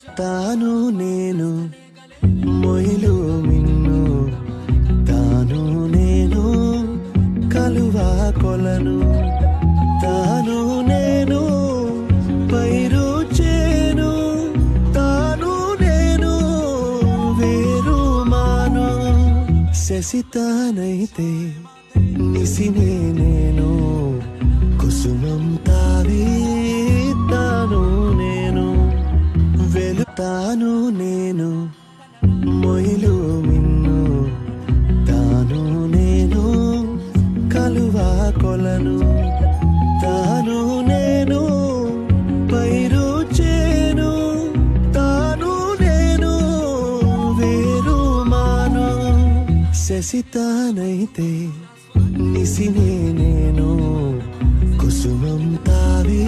తాను నేను మొయిలు మిన్ను, తాను నేను కలువా కొలను, తాను నేను పైరు చేను, తాను నేను వేరు మాను. శశితానైతే నిసినే నేను, కుసుమం తావి తాను నేను వెలుతాను నేను మొయిలు మిన్ను, తాను నేను కలువా కొలను, తాను నేను పైరు చేను, తాను నేను వేరు మాను. శశితానైతే నిసినే నేను, కుసుమం తావి